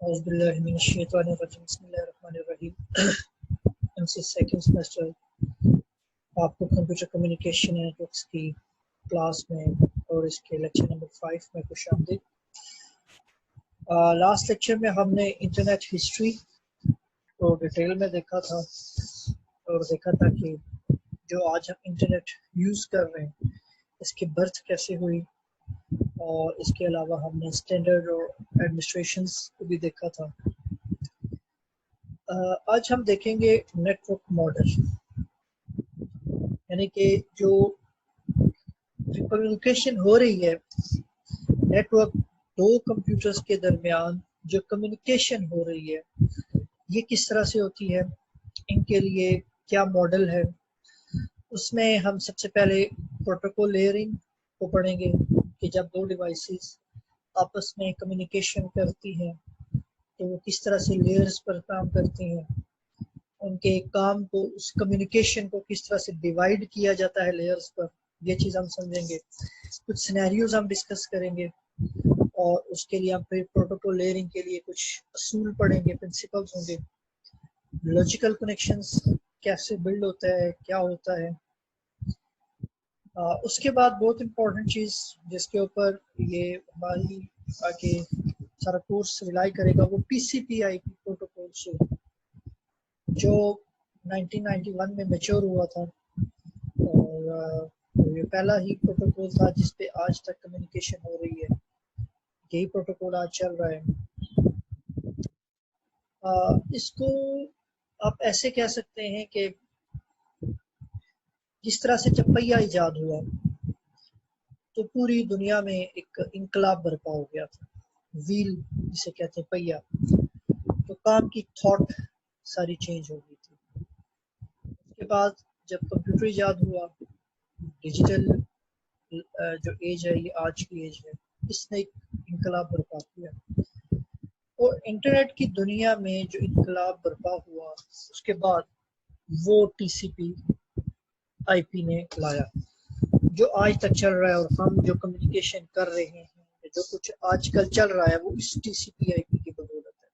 أعوذ بالله من الشيطان الرجيم بسم الله الرحمن الرحیم MCS سیکنڈ سیمسٹر آپ کو کمپیوٹر کمیونیکیشن نیٹورکس کی کلاس میں اور اس کے لیکچر نمبر 5 میں خوش آمدید۔ لاسٹ لیکچر میں ہم نے انٹرنیٹ ہسٹری کو ڈیٹیل میں دیکھا تھا اور دیکھا تھا کہ جو آج ہم انٹرنیٹ یوز کر رہے ہیں اس کی برتھ کیسے ہوئی، اور اس کے علاوہ ہم نے اسٹینڈرڈ اور ایڈمنسٹریشنز کو بھی دیکھا تھا۔ آج ہم دیکھیں گے نیٹ ورک ماڈل، یعنی کہ جو کمیونیکیشن ہو رہی ہے نیٹ ورک دو کمپیوٹرز کے درمیان، جو کمیونیکیشن ہو رہی ہے یہ کس طرح سے ہوتی ہے، ان کے لیے کیا ماڈل ہے۔ اس میں ہم سب سے پہلے پروٹوکول لیئرنگ کو پڑھیں گے کہ جب دو ڈیوائسز آپس میں کمیونیکیشن کرتی ہیں تو وہ کس طرح سے لیئرز پر کام کرتی ہیں، ان کے کام کو، اس کمیونیکیشن کو کس طرح سے ڈیوائیڈ کیا جاتا ہے لیئرز پر، یہ چیز ہم سمجھیں گے۔ کچھ سینیریوز ہم ڈسکس کریں گے اور اس کے لیے ہم پھر پروٹوکول لیئرنگ کے لیے کچھ اصول پڑھیں گے، پرنسپلز ہوں گے۔ لاجیکل کنیکشنز کیسے بلڈ ہوتا ہے، کیا ہوتا ہے۔ اس کے بعد بہت امپورٹنٹ چیز جس کے اوپر یہ ہماری آگے سارا کورس ریلائی کرے گا وہ T C P I P protocol سے، جو 1991 میں میچور ہوا تھا، اور یہ پہلا ہی پروٹوکول تھا جس پہ آج تک کمیونیکیشن ہو رہی ہے، یہی پروٹوکول آج چل رہا ہے۔ اس کو آپ ایسے کہہ سکتے ہیں کہ جس طرح سے جب پہیہ ایجاد ہوا تو پوری دنیا میں ایک انقلاب برپا ہو گیا تھا، ویل جسے کہتے ہیں پہیہ، تو کام کی تھاٹ ساری چینج ہو گئی تھی۔ اس کے بعد جب کمپیوٹر ایجاد ہوا، ڈیجیٹل جو ایج ہے یہ آج کی ایج ہے، اس نے ایک انقلاب برپا کیا، اور انٹرنیٹ کی دنیا میں جو انقلاب برپا ہوا اس کے بعد وہ ٹی سی پی آئی پی نے لایا جو آج تک چل رہا ہے، اور ہم جو کمیونیکیشن کر رہے ہیں، جو کچھ آج کل چل رہا ہے وہ اس ٹی سی پی آئی پی کی بدولت ہے۔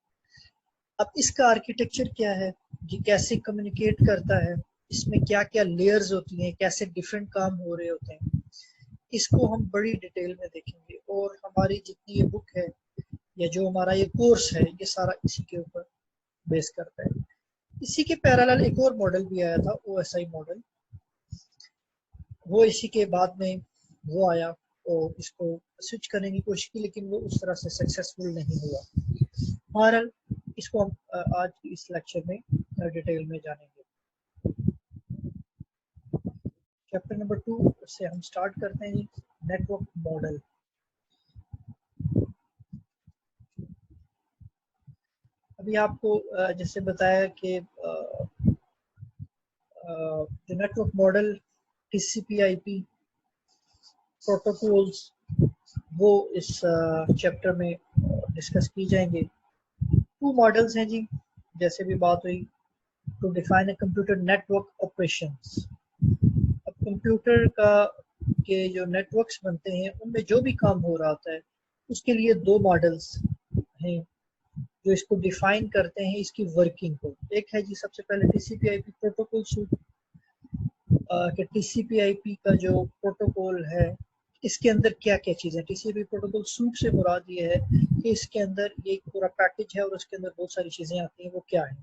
اب اس کا آرکیٹیکچر کیا ہے، یہ کیسے کمیونیکیٹ کرتا ہے، اس میں کیا کیا لیئرز ہوتی ہیں، کیسے ڈیفرنٹ کام ہو رہے ہوتے ہیں، اس کو ہم بڑی ڈیٹیل میں دیکھیں گے۔ اور ہماری جتنی یہ بک ہے یا جو ہمارا یہ کورس ہے یہ سارا اسی کے اوپر بیس کرتا ہے۔ اسی کے پیرالل ایک اور ماڈل بھی آیا تھا، او ایس آئی ماڈل، وہ اسی کے بعد میں وہ آیا اور اس کو سوئچ کرنے کی کوشش کی لیکن وہ اس طرح سے سکسیسفل نہیں ہوا۔ بہرحال اس کو ہم آج اس لیکچر میں ڈیٹیل میں جانیں گے۔ چیپٹر نمبر 2 سے ہم سٹارٹ کرتے ہیں، نیٹ ورک ماڈل۔ ابھی آپ کو جیسے بتایا کہ جو network model, T C P I P protocols وہ اس چیپٹر میں ڈسکس کی جائیں گے۔ 2 ماڈلز ہیں جی، جیسے بھی بات ہوئی، to define a computer network operations. اب کمپیوٹر کا کے جو نیٹ ورکس بنتے ہیں ان میں جو بھی کام ہو رہا ہوتا ہے اس کے لیے 2 ماڈلز ہیں جو اس کو ڈیفائن کرتے ہیں اس کی ورکنگ کو۔ ایک ہے جی سب سے پہلے T C P I P protocol suit, کہ ٹی سی پی آئی پی کا جو پروٹوکول ہے اس کے اندر کیا کیا چیزیں، T C P protocol suite سے مراد یہ ہے کہ اس کے اندر یہ ایک پورا پیکج ہے اور اس کے اندر بہت ساری چیزیں آتی ہیں، وہ کیا ہیں۔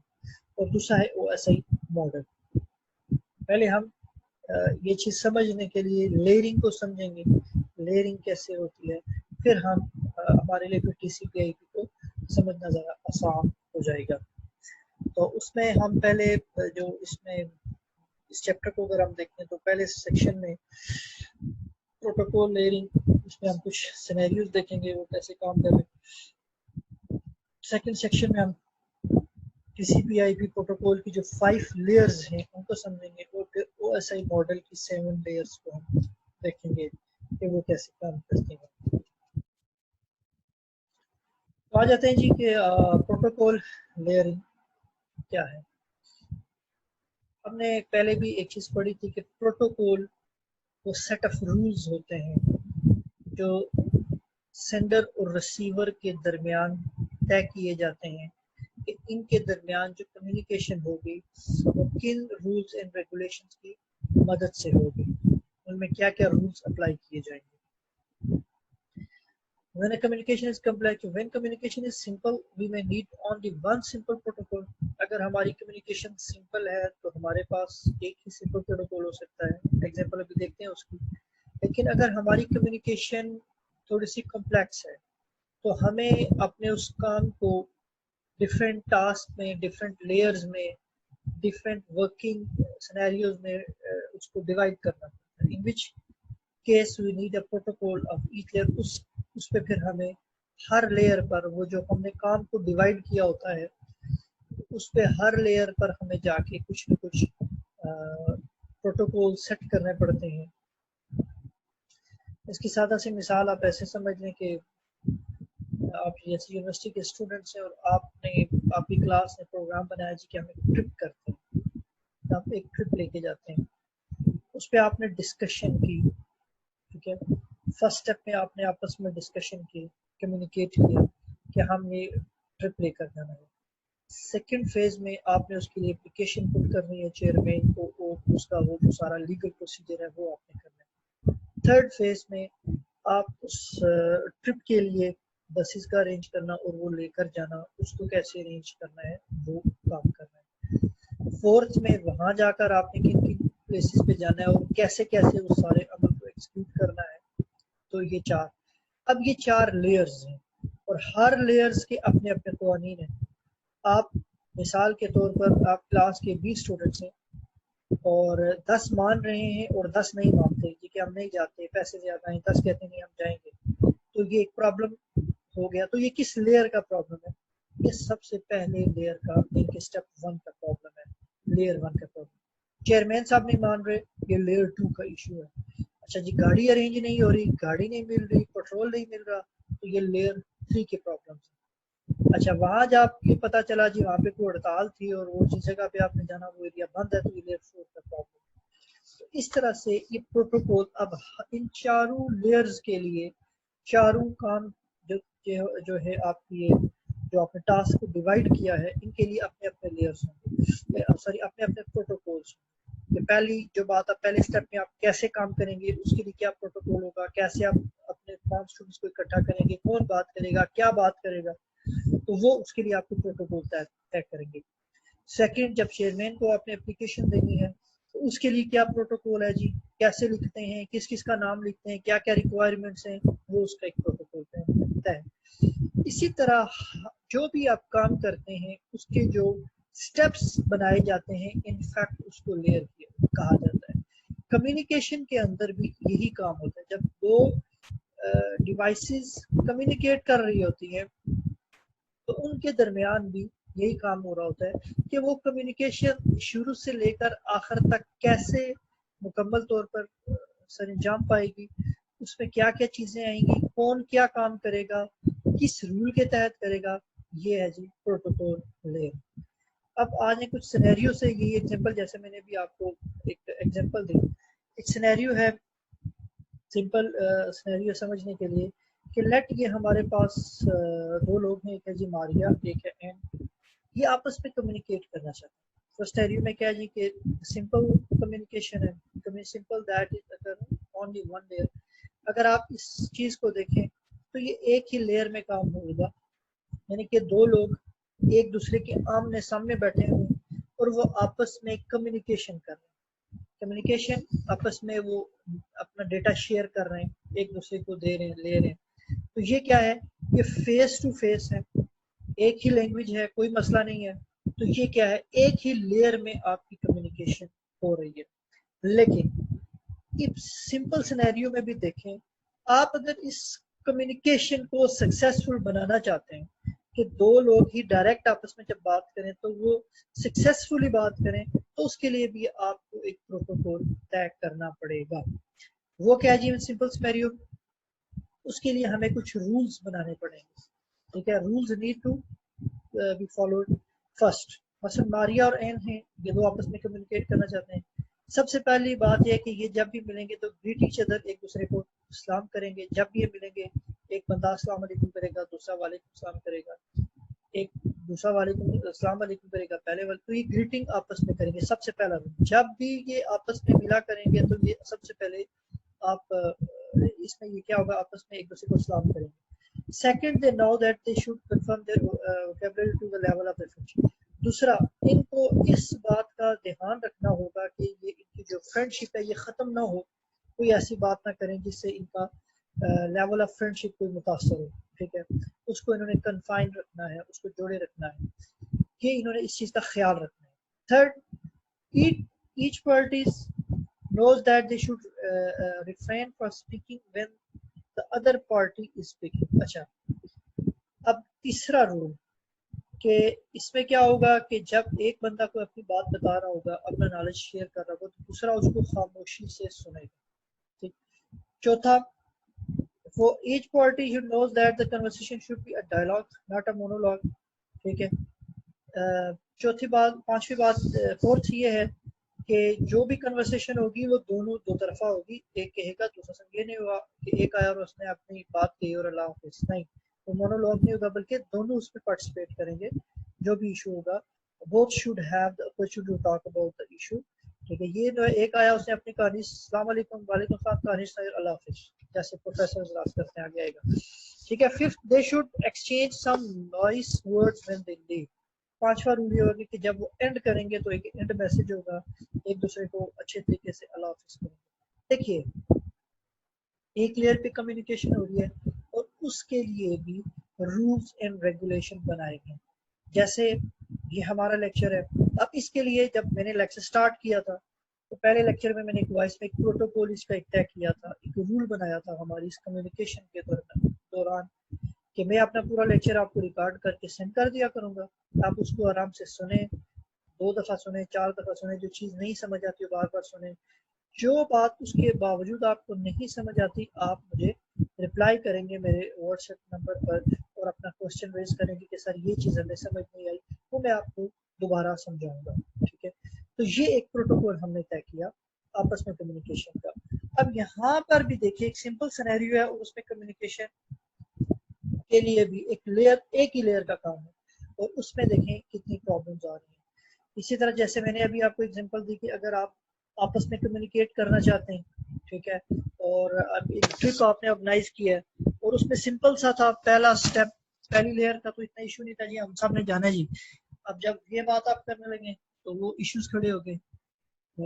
اور دوسرا ہے او ایس آئی ماڈل۔ پہلے ہم یہ چیز سمجھنے کے لیے لیئرنگ کو سمجھیں گے، لیئرنگ کیسے ہوتی ہے، پھر ہم ہمارے لیے ٹی سی پی آئی پی کو سمجھنا ذرا آسان ہو جائے گا۔ تو اس میں ہم پہلے جو اس چیپٹر کو اگر ہم دیکھیں تو پہلے سیکشن میں پروٹوکول لیئرنگ، اس میں ہم کچھ سینیریوز دیکھیں گے وہ کیسے کام کر رہے ہیں۔ سیکنڈ سیکشن میں ہم T C P I P protocol کی جو 5 لیئرز ہیں ان کو سمجھیں گے، اور پھر او ایس آئی ماڈل کی 7 لیئرز کو ہم دیکھیں گے کہ وہ کیسے کام کرتے ہیں۔ تو آ جاتے ہیں جی کہ پروٹوکول لیئرنگ کیا ہے۔ ہم نے پہلے بھی ایک چیز پڑھی تھی کہ پروٹوکول وہ سیٹ آف رولز ہوتے ہیں جو سینڈر اور ریسیور کے درمیان طے کیے جاتے ہیں کہ ان کے درمیان جو کمیونیکیشن ہوگی وہ کن رولز اینڈ ریگولیشنز کی مدد سے ہوگی، ان میں کیا کیا رولز اپلائی کیے جائیں گے۔ When a communication is complex, when communication is simple, we may need only one simple protocol. اگر ہماری communication simple ہے تو ہمارے پاس ایک ہی simple protocol ہو سکتا ہے، ایگزامپل ابھی دیکھتے ہیں اس کی۔ لیکن اگر ہماری communication تھوڑی سی complex ہے تو ہمیں اپنے اس کام کو ڈفرینٹ ٹاسک میں، ڈفرینٹ لیئرز میں، ڈفرینٹ ورکنگ سینیریوز میں اس کو ڈیوائڈ کرنا پڑتا ہے، in which case we need a protocol of each layer. اس پہ پھر ہمیں ہر لیئر پر وہ جو ہم نے کام کو ڈیوائڈ کیا ہوتا ہے اس پہ ہر لیئر پر ہمیں جا کے کچھ نہ کچھ پروٹوکول سیٹ کرنے پڑتے ہیں۔ اس کی سادہ سی مثال آپ ایسے سمجھ لیں کہ آپ جیسے یونیورسٹی کے اسٹوڈنٹس ہیں اور آپ کی کلاس نے پروگرام بنایا جی کہ ہم ایک ٹرپ کرتے ہیں، آپ ایک ٹرپ لے کے جاتے ہیں، اس پہ آپ نے ڈسکشن کی، ٹھیک ہے، فرسٹ اسٹیپ میں آپ نے آپس میں ڈسکشن کی، کمیونیکیٹ کیا کہ ہم یہ ٹرپ لے کر جانا ہے۔ سیکنڈ فیز میں آپ نے اس کے لیے اپلیکیشن پٹ کرنی ہے چیئرمین کو، اس کا وہ جو سارا لیگل پروسیجر ہے وہ آپ نے کرنا ہے۔ تھرڈ فیز میں آپ اس ٹرپ کے لیے بسیز کا ارینج کرنا اور وہ لے کر جانا، اس کو کیسے ارینج کرنا ہے وہ کام کرنا ہے۔ فورتھ میں وہاں جا کر آپ نے کن کن پلیسز پہ جانا ہے اور کیسے کیسے اس سارے عمل کو ایکسیکیوٹ کرنا ہے۔ تو یہ چار، اب یہ چار لیئرز ہیں اور ہر لیئرز کے اپنے اپنے قوانین ہیں۔ آپ مثال کے طور پر آپ کلاس کے 20 اسٹوڈنٹس ہیں اور 10 مان رہے ہیں اور 10 نہیں مانتے جی کہ ہم نہیں جاتے، پیسے زیادہ ہیں، 10 کہتے ہیں نہیں ہم جائیں گے، تو یہ ایک پرابلم ہو گیا۔ تو یہ کس لیئر کا پرابلم ہے؟ یہ سب سے پہلے لیئر کا، ان کے اسٹیپ 1 کا پرابلم ہے، لیئر 1 کا پرابلم۔ چیئرمین صاحب نہیں مان رہے، یہ لیئر 2 کا ایشو ہے۔ اچھا جی گاڑی ارینج نہیں ہو رہی، گاڑی نہیں مل رہی، پیٹرول نہیں مل رہا، تو یہ لیئر 3 کے پرابلم ہے۔ اچھا وہاں جا کے پتا چلا جی وہاں پہ کوئی ہڑتال تھی اور وہ جس جگہ پہ آپ نے جانا وہ ایریا بند ہے، تو یہ لیئر 4 کا پرابلم ہے۔ تو اس طرح سے یہ پروٹوکول اب ان چاروں لیئرز کے لیے چاروں کام جو ہے آپ کی جو آپ نے ٹاسک کو ڈیوائڈ کیا ہے ان کے لیے اپنے اپنے لیئرز ہوں گے، اپنے اپنے پروٹوکولز ہوں گے۔ کہ پہلی جو بات ہے پہلے اسٹیپ میں آپ کیسے کام کریں گے، اس کے لیے کیا پروٹوکول ہوگا، کیسے آپ اپنے تمام اسٹوڈنٹس کو اکٹھا کریں گے، کون بات کرے گا، کیا بات کرے گا، تو وہ اس کے لیے آپ کو پروٹوکول طے کریں گے۔ سیکنڈ، جب چیئرمین کو آپ نے اپلیکیشن دینی ہے تو اس کے لیے کیا پروٹوکول ہے جی، کیسے لکھتے ہیں، کس کس کا نام لکھتے ہیں، کیا کیا ریکوائرمنٹس ہیں، وہ اس کا ایک پروٹوکول ہے۔ اسی طرح جو بھی آپ کام کرتے ہیں اس کے جو سٹیپس بنائے جاتے ہیں انفیکٹ اس کو لیئر کہا جاتا ہے۔ کمیونیکیشن کے اندر بھی یہی کام ہوتا ہے، جب دو ڈیوائسز کمیونیکیٹ کر رہی ہوتی ہیں تو ان کے درمیان بھی یہی کام ہو رہا ہوتا ہے کہ وہ کمیونیکیشن شروع سے لے کر آخر تک کیسے مکمل طور پر سر انجام پائے گی، اس میں کیا کیا چیزیں آئیں گی، کون کیا کام کرے گا، کس رول کے تحت کرے گا، یہ ہے جی پروٹوکول لیئر۔ اب آج کچھ سینیریو سے یہ ایگزامپل، جیسے میں نے بھی آپ کو ایک ایگزامپل دی، ایک سینیریو ہے سمپل سینیریو سمجھنے کے لیے کہ لیٹ یہ ہمارے پاس دو لوگ ہیں، ایک ہے جی ماریا، ایک ہے این، یہ آپس میں کمیونیکیٹ کرنا چاہتے ہیں۔ فرسٹ سینیریو میں کیا ہے جی کہ سمپل کمیونیکیشن ہے، سمپل دیٹ از اگر اونلی ون لیئر۔ اگر آپ اس چیز کو دیکھیں تو یہ ایک ہی لیئر میں کام ہوگا، یعنی کہ دو لوگ ایک دوسرے کے آمنے سامنے بیٹھے ہوئے اور وہ آپس میں کمیونیکیشن کر رہے ہیں۔ کمیونیکیشن آپس میں وہ اپنا ڈیٹا شیئر کر رہے ہیں، ایک دوسرے کو دے رہے ہیں، لے رہے ہیں۔ تو یہ کیا ہے، یہ فیس ٹو فیس ہے، ایک ہی لینگویج ہے، کوئی مسئلہ نہیں ہے۔ تو یہ کیا ہے، ایک ہی لیئر میں آپ کی کمیونیکیشن ہو رہی ہے۔ لیکن سمپل سینیریو میں بھی دیکھیں، آپ اگر اس کمیونیکیشن کو سکسیسفل بنانا چاہتے ہیں کہ دو لوگ ہی ڈائریکٹ آپس میں جب بات کریں تو وہ سکسیسفلی بات کریں، تو اس کے لیے بھی آپ کو ایک پروٹوکول طے کرنا پڑے گا۔ وہ کیا جی سمپل سینیریو، اس کے لیے ہمیں کچھ رولز بنانے پڑیں گے، ٹھیک ہے۔ Rules need to be followed. First, مثلا ماریا اور این ہیں، یہ دو آپس میں کمیونیکیٹ کرنا چاہتے ہیں، سب سے پہلی بات یہ کہ یہ جب بھی ملیں گے تو گریٹ ایچ ادر، ایک دوسرے کو سلام کریں گے. جب بھی یہ ملیں گے ایک بندہ السلام علیکم کرے گا، دوسرا وعلیکم السلام کرے گا، ایک دوسرا وعلیکم السلام علیکم کرے گا پہلے والے. تو یہ گریٹنگ آپس میں کریں گے سب سے پہلا. جب بھی یہ آپس میں ملا کریں گے تو یہ سب سے پہلے آپ اس میں یہ کیا ہوگا، آپس میں ایک دوسرے کو سلام کریں گے. Second, they know that they should confirm their vocabulary to the level of their friendship. دوسرا، ان کو اس بات کا دھیان رکھنا ہوگا کہ یہ ان کی جو فرینڈشپ ہے یہ ختم نہ ہو. کوئی ایسی بات نہ کریں جس سے ان کا لیول آف فرینڈشپ کوئی متاثر ہو. ٹھیک ہے، اس کو انہوں نے کنفائن رکھنا ہے، اس کو جوڑے رکھنا ہے، کہ انہوں نے اس چیز کا خیال رکھنا ہے. Third, each party knows that they should refrain from speaking when the other party is speaking. اچھا، اب تیسرا رول کہ اس میں کیا ہوگا کہ جب ایک بندہ کو اپنی بات بتا رہا ہوگا، اپنا نالج شیئر کر رہا ہوگا، تو دوسرا اس کو خاموشی سے سنے گا. ٹھیک. چوتھا، for each party who knows that the conversation should be a dialogue not a monologue. ٹھیک ہے. چوتھی بات، پانچویں بات، فورتھ یہ ہے کہ جو بھی کنورسیشن ہوگی وہ دونوں دو طرفہ ہوگی. ایک کہے گا دوسرا سمجھ. یہ نہیں ہوا کہ ایک آیا اور اس نے اپنی بات کہی اور اللہ حافظ. نہیں، وہ مونولوگ نہیں ہوگا، بلکہ دونوں اس میں پارٹیسپیٹ کریں گے. جو بھی ایشو ہوگا both should have the opportunity to talk about the issue. ٹھیک ہے. یہ جو ایک آیا اس نے اپنی کہانی السلام علیکم وعلیکم السلام کہانی سنائی اللہ حافظ جیسے پروفیسر اجلاس کرتے ہیں، آگے آئے گا. ٹھیک ہے. Fifth, they should exchange some nice words when they leave. پانچواں رول یہ ہوگا کہ جب وہ اینڈ کریں گے تو ایک اینڈ میسج ہوگا، ایک دوسرے کو اچھے طریقے سے اللہ حافظ کریں گے. دیکھیے، ایک لیئر پہ کمیونیکیشن ہو رہی ہے اور اس کے لیے بھی رولز اینڈ ریگولیشن بنائے گئے. جیسے یہ ہمارا لیکچر ہے. اب اس کے لیے جب میں نے لیکچر سٹارٹ کیا تھا تو پہلے لیکچر میں نے ایک وائس میں ایک پروٹوکول اس کا ایک طے کیا تھا، ایک رول بنایا تھا ہماری اس کمیونیکیشن کے دوران کہ میں اپنا پورا لیکچر آپ کو ریکارڈ کر کے سینڈ کر دیا کروں گا. آپ اس کو آرام سے سنیں، 2 دفعہ سنیں، 4 دفعہ سنیں، جو چیز نہیں سمجھ آتی بار بار سنیں. جو بات اس کے باوجود آپ کو نہیں سمجھ آتی آپ مجھے رپلائی کریں گے میرے واٹس ایپ نمبر پر اور اپنا کوشچن ریز کریں گے کہ سر یہ چیز ہمیں سمجھ نہیں آئی، وہ میں آپ کو دوبارہ سمجھاؤں گا. ٹھیک ہے. تو یہ ایک پروٹوکول ہم نے طے کیا آپس میں کمیونیکیشن کا. اب یہاں پر بھی دیکھیے ایک سمپل سینیریو ہے اور اس میں کمیونیکیشن کے لیے بھی ایک ہی لیئر کا کام ہے اور اس میں دیکھیں کتنی پرابلمز آ رہی ہیں. اسی طرح جیسے میں نے ابھی آپ کو اگزامپل دی کہ اگر آپ آپس میں کمیونیکیٹ کرنا چاہتے ہیں، ٹھیک ہے، اور اب ایک ٹرپ آپ نے آرگنائز کیا ہے اور اس میں سمپل سا تھا پہلا سٹیپ، پہلی لیئر کا تو اتنا ایشو نہیں تھا جی ہم سب نے جانا جی. اب جب یہ بات آپ کرنے لگے تو وہ ایشوز کھڑے ہو گئے.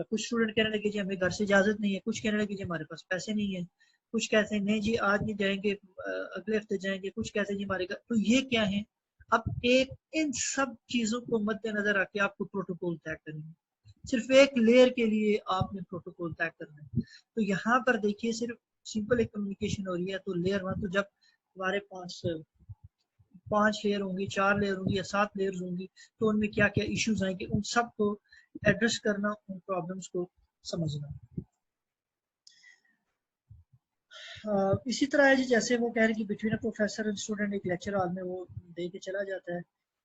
کچھ اسٹوڈنٹ کہنے لگے جی ہمیں گھر سے اجازت نہیں ہے، کچھ کہنے لگے جی ہمارے پاس پیسے نہیں ہیں، کچھ کہتے ہیں نہیں جی آج نہیں جائیں گے اگلے ہفتے جائیں گے، کچھ کہتے ہیں جی ہمارے گھر. تو یہ کیا ہے؟ اب ایک ان سب چیزوں کو مد نظر رکھ کے آپ کو پروٹوکول طے کریں گے. صرف ایک لیئر کے لیے آپ نے پروٹوکول طے کرنا ہے. تو یہاں پر دیکھیے صرف سمپل ایک کمیونیکیشن ہو رہی ہے. تو لیئر 1 تو جب ہمارے پاس 5 لیئر ہوں گی، 4 لیئر ہوں گی یا 7 لیئرز ہوں گی تو ان میں کیا کیا ایشوز آئیں گے ان سب کو ایڈریس کرنا، ان پرابلمس کو سمجھنا. اسی طرح ہے جی جیسے وہ کہہ رہے ہیں کہ between a professor and student ایک لیکچر ہال میں وہ دے کے چلا جاتا ہے.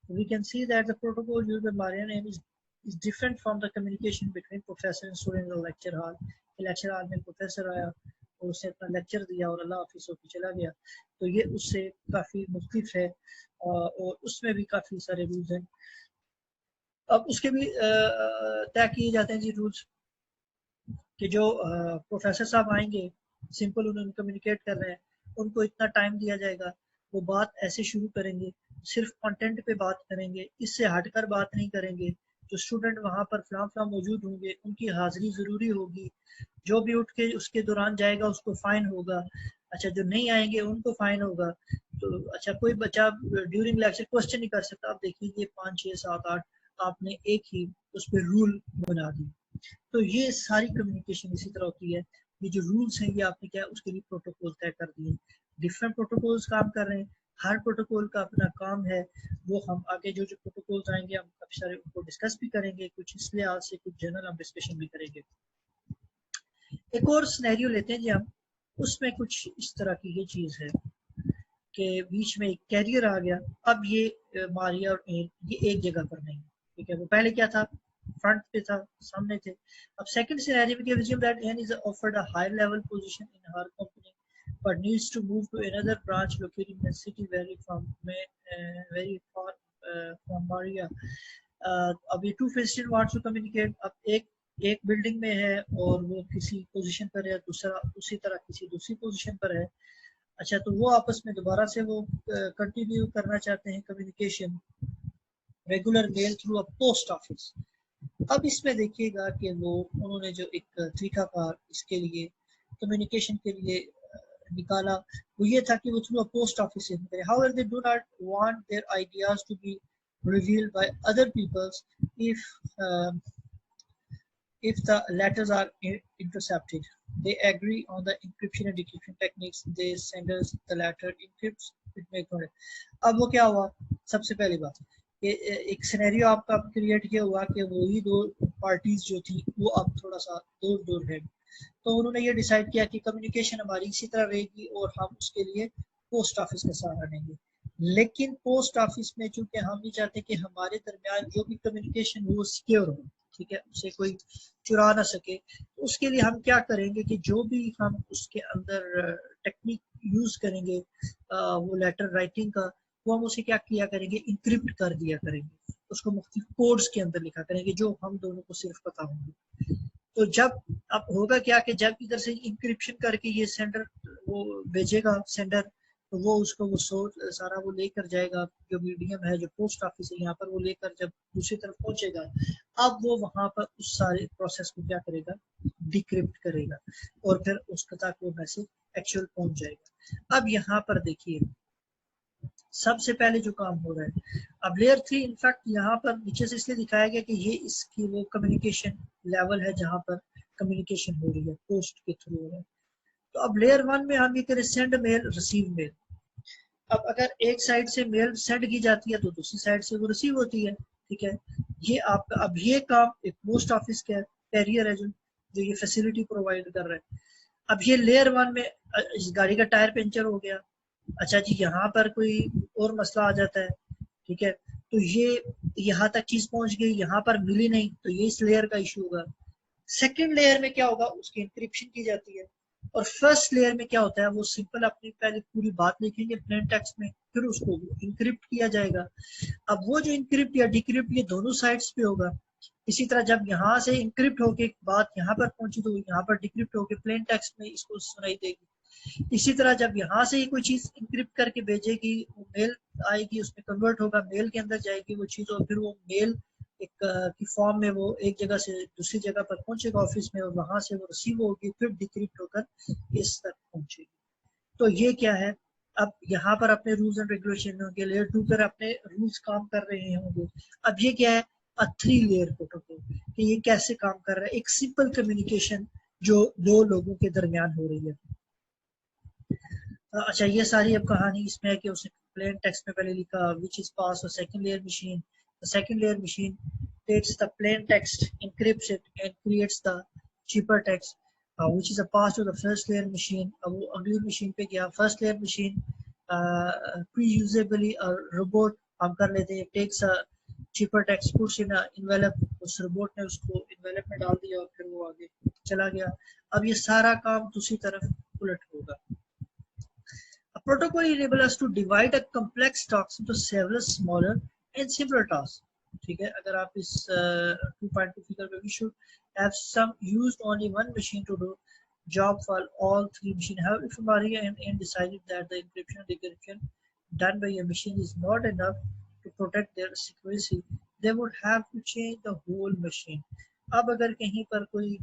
We can see that the protocol used by Marian is different from the communication between professor and student in the lecture hall. Lecture hall میں professor آیا اور اسے اپنا لیکچر دیا اور اللہ حافظ ہو کے چلا گیا. تو یہ اس سے کافی مختلف ہے اور اس میں بھی کافی سارے رولز ہیں. اب اس کے بھی طے کیے جاتے ہیں جی رولز کہ جو پروفیسر صاحب آئیں گے سمپل انہوں نے کمیونیکیٹ کر رہے ہیں، ان کو اتنا ٹائم دیا جائے گا، وہ بات ایسے شروع کریں گے، صرف کنٹینٹ پہ بات کریں گے، اس سے ہٹ کر بات نہیں کریں گے. جو اسٹوڈنٹ وہاں پر فلاں موجود ہوں گے ان کی حاضری ضروری ہوگی. جو بھی اٹھ کے اس کے دوران جائے گا اس کو فائن ہوگا. اچھا جو نہیں آئیں گے ان کو فائن ہوگا. تو اچھا کوئی بچہ ڈیورنگ لیکچر کوشچن نہیں کر سکتا. آپ دیکھیے یہ 5 6 7 8 آپ نے ایک ہی اس پہ رول بنا دی. تو یہ ساری کمیونیکیشن اسی طرح ہوتی ہے. یہ جو رولز ہیں یہ آپ نے کیا اس کے لیے پروٹوکول طے کر دیے. ڈفرینٹ پروٹوکولز کام کر رہے ہیں، ہر پروٹوکول کا اپنا کام ہے. وہ ہم آگے جو پروٹوکولز آئیں گے ہم کافی سارے ان کو ڈسکس بھی کریں گے، کچھ اس لحاظ سے کچھ جنرل ہم ڈسکشن بھی کریں گے. ایک اور سینیریو لیتے ہیں جی ہم، اس میں کچھ اس طرح کی یہ چیز ہے کہ بیچ میں ایک کیریئر آ گیا. اب یہ ماریا اور یہ ایک جگہ پر نہیں، ٹھیک ہے. وہ پہلے کیا تھا فرنٹ پہ تھا, سامنے تھے. اب سیکنڈ سینیریو میں assume that N is offered a high level position in her company but needs to move to another branch located in a city very far from Maria. اب یہ ٹو فیسٹن وانٹ ٹو کمیونیکیٹ. اب ایک building میں ہے اور وہ کسی position پر ہے, دوسرا اسی طرح کسی دوسری پوزیشن پر ہے. اچھا, تو وہ آپس میں دوبارہ سے وہ کنٹینیو کرنا چاہتے ہیں communication regular mail through a post office. اب اس میں دیکھیے گا کہ انہوں نے جو ایک طریقہ کار اس کے لیے کمیونیکیشن کے لیے نکالا وہ یہ تھا کہ وہ تھرو اے پوسٹ آفس سے کرے. However, they do not want their ideas to be revealed by other peoples if the letters are intercepted. They agree on the encryption and decryption techniques. They send us the letter encrypts it may go. اب وہ کیا ہوا, سب سے پہلی بات کہ ایک scenario آپ کا کریٹ کیا ہوا کہ وہی دو پارٹیز جو تھی وہ اب تھوڑا سا دور ہے. تو انہوں نے یہ ڈیسائیڈ کیا کہ کمیونیکیشن ہماری اسی طرح رہے گی اور ہم اس کے لیے پوسٹ آفس کا سہارا لیں گے. لیکن پوسٹ آفس میں چونکہ ہم نہیں چاہتے کہ ہمارے درمیان جو بھی کمیونیکیشن وہ سیکیور ہو, ٹھیک ہے, اسے کوئی چرا نہ سکے, اس کے لیے ہم کیا کریں گے کہ جو بھی ہم اس کے اندر ٹیکنیک یوز کریں گے وہ لیٹر رائٹنگ کا, وہ ہم اسے کیا کیا کریں گے, انکرپٹ کر دیا کریں گے, اس کو مختلف کوڈز کے اندر لکھا کریں گے جو ہم دونوں کو صرف پتا ہوں گے. تو جب اب ہوگا کیا کہ جب ادھر سے انکرپشن کر کے یہ سینڈر وہ بھیجے گا سینڈر, تو وہ اس کو وہ سارا وہ لے کر جائے گا, جو میڈیم ہے جو پوسٹ آفس ہے یہاں پر وہ لے کر جب دوسری طرف پہنچے گا, اب وہ وہاں پر اس سارے پروسیس کو کیا کرے گا, ڈیکرپٹ کرے گا, اور پھر اس تک وہ میسج ایکچوئل پہنچ جائے گا. اب یہاں پر دیکھیے سب سے پہلے جو کام ہو رہا ہے, اب لیئر 3 انفیکٹ یہاں پر نیچے سے اس لیے دکھایا گیا کہ یہ اس کی وہ کمیونیکیشن لیول ہے جہاں پر کمیونیکیشن ہو رہی ہے پوسٹ کے تھرو ہے. تو اب لیئر 1 میں ہم یہ کریں سینڈ میل ریسیو میل. اب اگر ایک سائڈ سے میل سینڈ کی جاتی ہے تو دوسری سائڈ سے وہ ریسیو ہوتی ہے, ٹھیک ہے. یہ آپ کا اب یہ کام ایک پوسٹ آفس کا کیریئر ہے جو یہ فیسلٹی پرووائڈ کر رہا ہے. اب یہ لیئر 1 میں اس گاڑی کا ٹائر پنچر ہو گیا, اچھا جی یہاں پر کوئی اور مسئلہ آ جاتا ہے, ٹھیک ہے, تو یہ یہاں تک چیز پہنچ گئی, یہاں پر ملی نہیں, تو یہ اس لیئر کا ایشو ہوگا. سیکنڈ لیئر میں کیا ہوگا, اس کی انکرپشن کی جاتی ہے. اور فرسٹ لیئر میں کیا ہوتا ہے, وہ سمپل اپنی پہلے پوری بات لکھیں گے پلین ٹیکسٹ میں, پھر اس کو انکرپٹ کیا جائے گا. اب وہ جو انکرپٹ یا ڈیکرپٹ یہ دونوں سائڈس پہ ہوگا. اسی طرح جب یہاں سے انکرپٹ ہو کے بات یہاں پر پہنچی تو یہاں پر ڈیکرپٹ ہو کے پلین ٹیکسٹ میں اس کو سنائی دے گی. اسی طرح جب یہاں سے کوئی چیز انکرپٹ کر کے بھیجے گی, وہ میل آئے گی, اس میں کنورٹ ہوگا, میل کے اندر جائے گی وہ چیز, اور پھر وہ میل ایک کی فارم میں وہ ایک جگہ سے دوسری جگہ پر پہنچے گا آفس میں, اور وہاں سے وہ ریسیو ہوگی, پھر ڈیکرپٹ ہو کر اس تک پہنچے گی. تو یہ کیا ہے, اب یہاں پر اپنے رولز اینڈ ریگولیشن ہوں گے, لیئر 2 پر اپنے رولز کام کر رہے ہوں گے. اب یہ کیا ہے, 3 لیئر پروٹوکول, کہ یہ کیسے کام کر رہا ہے, ایک سمپل کمیونیکیشن جو دو لوگوں کے درمیان ہو رہی ہے. اچھا, یہ ساری اب کہانی اس میں ہے کہ اس نے پلین ٹیکسٹ میں پہلے لکھا which is passed to second layer machine. The second layer machine takes the plain text, encrypts it and creates the cheaper text, which is a pass to the first layer machine. اب وہ اگلی machine پہ گیا. First layer machine pre-usably robot ہم کر لیتے ہیں, takes a cheaper text, puts in a envelope, اس روبوٹ نے اس کو envelope میں ڈال دیا اور پھر وہ آگے چلا گیا. اب یہ سارا کام دوسری طرف الٹ ہوگا. A protocol enables us to divide a complex task into several smaller and simpler tasks. ٹھیک ہے, اگر آپ اس 2.2 فگر میں we should have some used only one machine to do job for all 3 machines. However, if Maria and N decided that the encryption and decryption done by a machine is not enough to protect their secrecy, they would have to change the whole machine. اب اگر کہیں پر کوئی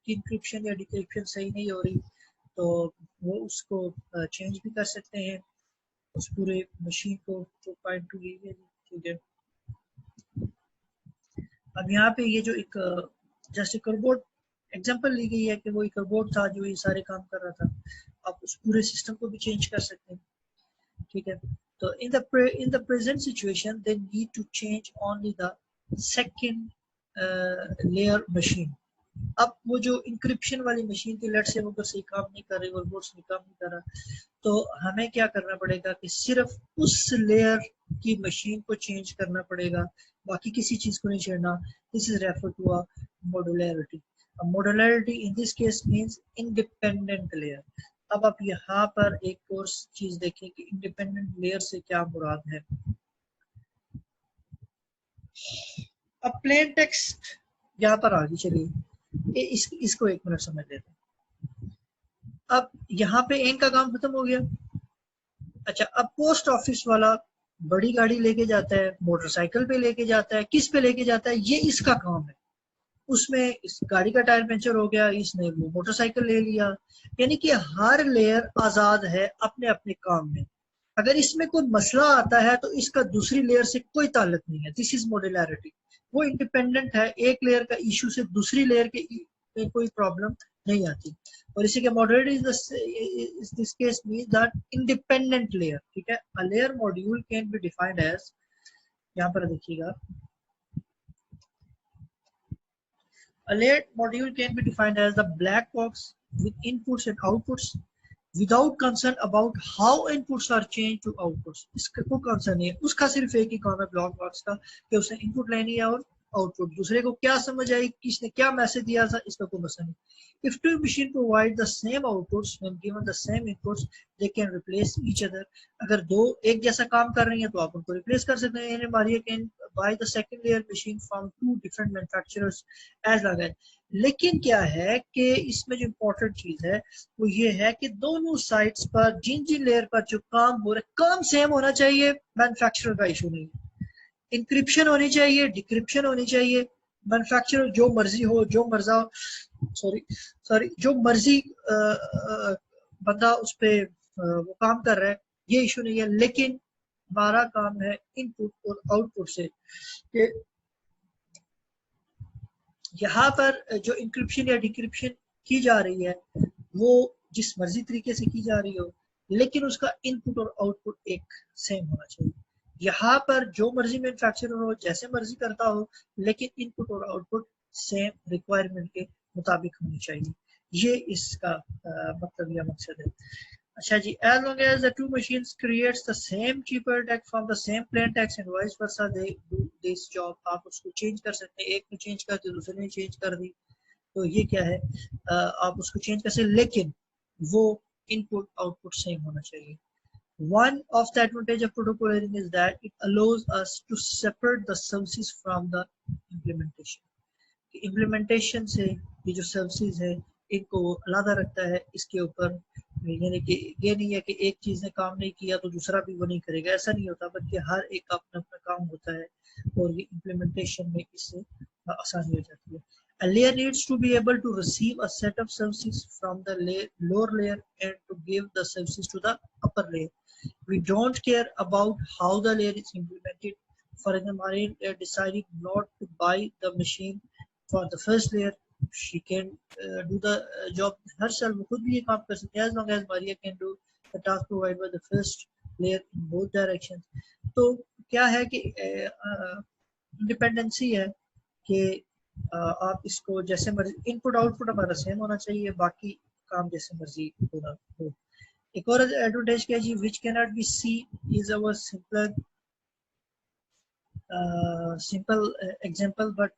encryption یا ڈیکرپشن صحیح نہیں ہو رہی تو وہ اس کو چینج بھی کر سکتے ہیں اس پورے مشین کو. 2.2 ٹھیک ہے. اب یہاں پہ یہ جو ایک جیسے ایک روبوٹ ایگزامپل لی گئی ہے کہ وہ ایک روبوٹ تھا جو یہ سارے کام کر رہا تھا, آپ اس پورے سسٹم کو بھی چینج کر سکتے ہیں, ٹھیک ہے. تو in the present situation they need to change only the second layer machine. اب وہ جو انکرپشن والی مشین تھی لیٹ سے وہ صحیح کام نہیں کر رہی, روبوٹ صحیح کام نہیں کر رہا, تو ہمیں کیا کرنا پڑے گا کہ صرف اس لیئر کی مشین کو چینج کرنا پڑے گا باقی کسی چیز کو نہیں چھیڑنا. This is refer to a modularity. Modularity in this case means independent layer. اب آپ یہاں پر ایک اور چیز دیکھیں کہ انڈیپینڈنٹ لیئر سے کیا مراد ہے. اب پلین ٹیکسٹ یہاں پر آگے چلیے اس کو ایک منٹ سمجھ لیتے ہیں. اب یہاں پہ اینڈ کا کام ختم ہو گیا. اچھا اب پوسٹ آفس والا بڑی گاڑی لے کے جاتا ہے, موٹر سائیکل پہ لے کے جاتا ہے, کس پہ لے کے جاتا ہے, یہ اس کا کام ہے. اس میں اس گاڑی کا ٹائر پنچر ہو گیا, اس نے وہ موٹر سائیکل لے لیا. یعنی کہ ہر لیئر آزاد ہے اپنے اپنے کام میں. اگر اس میں کوئی مسئلہ آتا ہے تو اس کا دوسری لیئر سے کوئی تعلق نہیں ہے. دس از ماڈولیرٹی. وہ انڈیپینڈنٹ ہے, ایک لیئر کا ایشو سے دوسری لیئر کے میں کوئی پرابلم نہیں آتی. اور اسی کے modularity is this case means that independent layer. ٹھیک ہے, a layer module can be defined as, یہاں پر دیکھیے گا, a layer module can be defined as the black box with inputs and outputs without concern about how inputs are changed to outputs. اس کا کوئی concern نہیں ہے, اس کا صرف ایک ہی کام ہے بلاک باکس کا کہ اس نے انپٹ لینی ہے اور آؤٹ پٹ. دوسرے کو کیا سمجھ آئی, کس نے کیا میسج دیا تھا, اس کا کوئی مسئلہ نہیں. If two machines provide the same outputs when given the same inputs, they can replace each other. اگر دو ایک جیسا کام کر رہی ہیں تو آپ ان کو ریپلیس کر سکتے ہیں. Maria can buy the second layer machine from two different manufacturers as long as. لیکن کیا ہے کہ اس میں جو امپورٹنٹ چیز ہے وہ یہ ہے کہ دونوں سائٹس پر جن جن لیئر پر جو کام ہو رہا ہے کام سیم ہونا چاہیے. مینوفیکچرر کا ایشو نہیں. انکرپشن ہونی چاہیے, ڈیکرپشن ہونی چاہیے. مینوفیکچرر جو مرضی ہو, جو مرضا جو مرضی بندہ اس پہ وہ کام کر رہا ہے, یہ ایشو نہیں ہے. لیکن ہمارا کام ہے ان پٹ اور آؤٹ پٹ سے کہ یہاں پر جو انکرپشن یا ڈیکرپشن کی جا رہی ہے وہ جس مرضی طریقے سے کی جا رہی ہو, لیکن اس کا ان پٹ اور آؤٹ پٹ ایک سیم ہونا چاہیے. یہاں پر جو مرضی مینوفیکچرر ہو, جیسے مرضی کرتا ہو, لیکن ان پٹ اور آؤٹ پٹ سیم ریکوائرمنٹ کے مطابق ہونی چاہیے. یہ اس کا مطلب یا مقصد ہے. اچھا جی, as long as the two machines creates the same cheaper text from the same plain text and vice versa, they do this job. آپ اس کو چینج کر سکتے ہیں, ایک نے چینج کر دی دوسرے نے چینج کر دی, تو یہ کیا ہے, آپ اس کو چینج کر سکتے, لیکن وہ ان پٹ آؤٹ پٹ سیم ہونا چاہیے. One of the advantage of protocol layering is that it allows us to separate the services from the implementation. Implementation سے یہ جو سروسز ہے ان کو علیحدہ رکھتا ہے اس کے اوپر. یعنی کہ یہ نہیں ہے کہ ایک چیز نے کام نہیں کیا تو دوسرا بھی وہ نہیں کرے گا, ایسا نہیں ہوتا, بلکہ ہر ایک کا اپنا اپنا کام ہوتا ہے اور یہ امپلیمنٹیشن میں اس سے آسانی ہو جاتی ہے. A layer needs to be able to receive a set of services from the lower layer and to give the services to the upper layer. We don't care about how the layer is implemented. For example, Maria decided not to buy the machine for the first layer. She can do the job herself. وہ خود بھی یہ کام کر سکتے ہیں as long as Maria can do the task provided by the first layer in both directions. تو کیا ہے کہ انڈیپینڈنسی ہے کہ آپ اس کو جیسے مرضی, ان پٹ آؤٹ پٹ ہمارا سیم ہونا چاہیے, باقی کام جیسے مرضی ہونا ہو. ایک اور ایڈوانٹیج کیا جی, which cannot be seen is our simple example but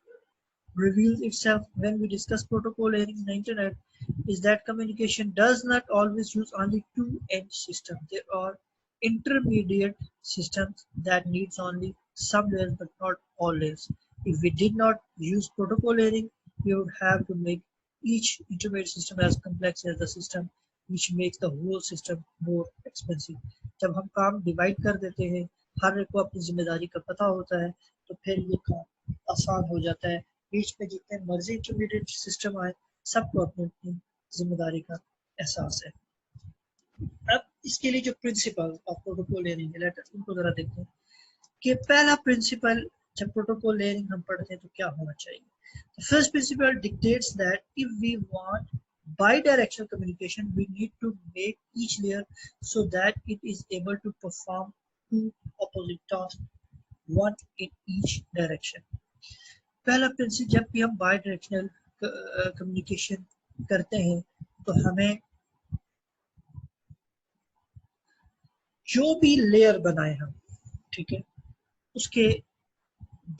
reveals itself when we discuss protocol layering in the internet is that communication does not always use only two end systems. There are intermediate systems that needs only some layers but not all layers. If we did not use protocol layering, we would have to make each intermediate system as complex as the system, which makes the whole system more expensive. جب ہم کام divide کر دیتے ہیں, ہر ایک کو اپنی ذمہ داری کا پتہ ہوتا ہے, تو پھر یہ کام آسان ہو جاتا ہے. بیچ میں جتنے مرضی انٹرمیڈیٹ سسٹم آئے, سب کو اپنی اپنی ذمہ داری کا احساس ہے. اب اس کے لیے جو پرنسپل آف پروٹوکول لیئرنگ ہے, ان کو ذرا دیکھیں کہ پہلا پرنسپل جب پروٹوکول لیئرنگ ہم پڑھتے ہیں تو کیا ہونا چاہیے. First principle dictates that if we want bi-directional communication, we need to make each layer so that it is able to perform two opposite tasks, one in each direction. پہلا principal, جب بھی ہم بائی ڈائریکشنل کمیونیکیشن کرتے ہیں تو ہمیں جو بھی لیئر بنائے ہم, ٹھیک ہے, اس کے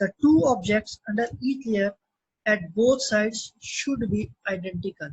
the two objects under each layer at both sides should be identical।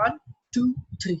1 2 3,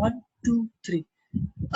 1 2 3।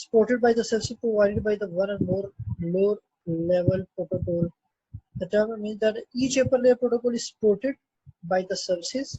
supported by the services provided by the one or more lower level protocol. The term means that each upper layer protocol is supported by the services.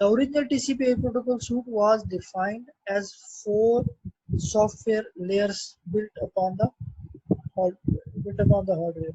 The original TCP/IP protocol suite was defined as 4 software layers built upon the hardware.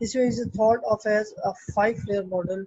This is thought of as a 5 layer model.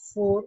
4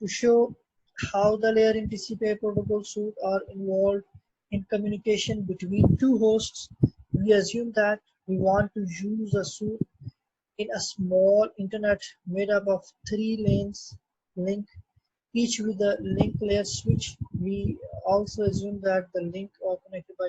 To show how the layer in TCP/IP protocol suite are involved in communication between two hosts, we assume that we want to use a suite in a small internet made up of 3 lanes link, each with a link layer switch. We also assume that the link are connected by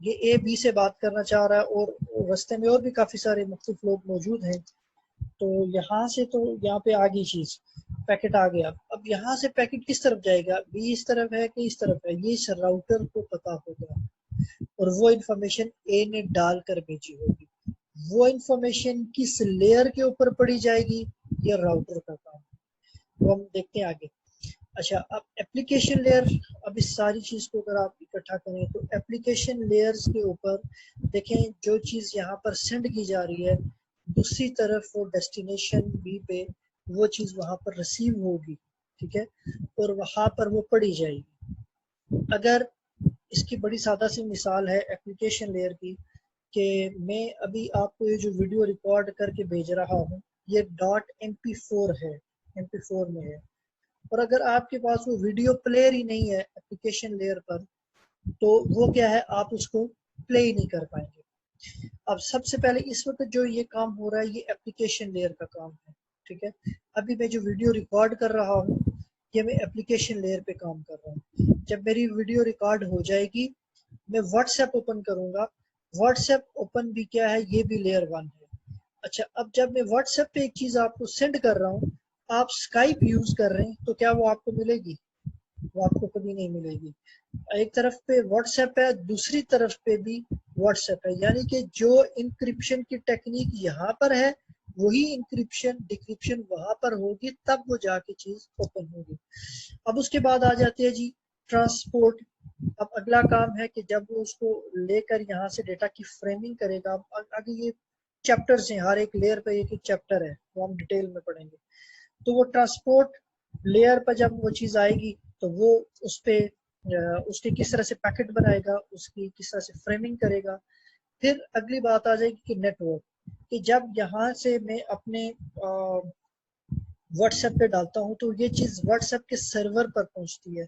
یہ اے be سے بات کرنا چاہ رہا ہے اور رستے میں اور بھی کافی سارے مختلف لوگ موجود ہیں. تو یہاں سے تو یہاں پہ آ گئی چیز، پیکٹ آ گیا. اب یہاں سے پیکٹ کس طرف جائے گا؟ بی اس طرف ہے کہ اس طرف ہے، یہ اس راؤٹر کو پتا ہوگا اور وہ انفارمیشن اے نے ڈال کر بھیجی ہوگی. وہ انفارمیشن کس لیئر کے اوپر پڑی جائے گی؟ یہ راؤٹر کا کام ہے. تو ہم دیکھتے ہیں آگے. اچھا اب اپلیکیشن لیئر، اب اس ساری چیز کو اگر آپ اکٹھا کریں تو اپلیکیشن لیئرز کے اوپر دیکھیں جو چیز یہاں پر سینڈ کی جا رہی ہے دوسری طرف وہ ڈیسٹینیشن بی پہ وہ چیز وہاں پر ریسیو ہوگی، ٹھیک ہے، اور وہاں پر وہ پڑھی جائے گی. اگر اس کی بڑی سادہ سی مثال ہے اپلیکیشن لیئر کی کہ میں ابھی آپ کو یہ جو ویڈیو ریکارڈ کر کے بھیج رہا ہوں یہ .mp4 ہے، mp4 میں ہے، اور اگر آپ کے پاس وہ ویڈیو پلیئر ہی نہیں ہے اپلیکیشن لیئر پر تو وہ کیا ہے، آپ اس کو پلے ہی نہیں کر پائیں گے. اب سب سے پہلے اس وقت جو یہ کام ہو رہا ہے یہ اپلیکیشن لیئر کا کام ہے، ٹھیک ہے. ابھی میں جو ویڈیو ریکارڈ کر رہا ہوں یہ میں اپلیکیشن لیئر پہ کام کر رہا ہوں. جب میری ویڈیو ریکارڈ ہو جائے گی میں واٹس ایپ اوپن کروں گا. واٹس ایپ اوپن بھی کیا ہے، یہ بھی لیئر 1 ہے. اچھا اب جب میں واٹس ایپ پہ ایک چیز آپ کو سینڈ کر رہا ہوں، آپ اسکائپ یوز کر رہے ہیں تو کیا وہ آپ کو ملے گی؟ وہ آپ کو کبھی نہیں ملے گی. ایک طرف پہ واٹس ایپ ہے، دوسری طرف پہ بھی واٹس ایپ ہے، یعنی کہ جو انکرپشن کی ٹیکنیک یہاں پر ہے وہی انکرپشن ڈیکرپشن وہاں پر ہوگی، تب وہ جا کے چیز اوپن ہوگی. اب اس کے بعد آ جاتے ہیں جی ٹرانسپورٹ. اب اگلا کام ہے کہ جب وہ اس کو لے کر یہاں سے ڈیٹا کی فریمنگ کرے گا. آگے یہ چیپٹرز ہیں، ہر ایک لیئر پہ ایک ایک چیپٹر ہے وہ ہم ڈیٹیل میں پڑھیں گے. تو وہ ٹرانسپورٹ لیئر پر جب وہ چیز آئے گی تو وہ اس پہ اس کے کس طرح سے پیکٹ بنائے گا، اس کی کس طرح سے فریمنگ کرے گا. پھر اگلی بات آ جائے گی کہ نیٹ ورک، کہ جب یہاں سے میں اپنے واٹس ایپ پہ ڈالتا ہوں تو یہ چیز واٹس ایپ کے سرور پر پہنچتی ہے.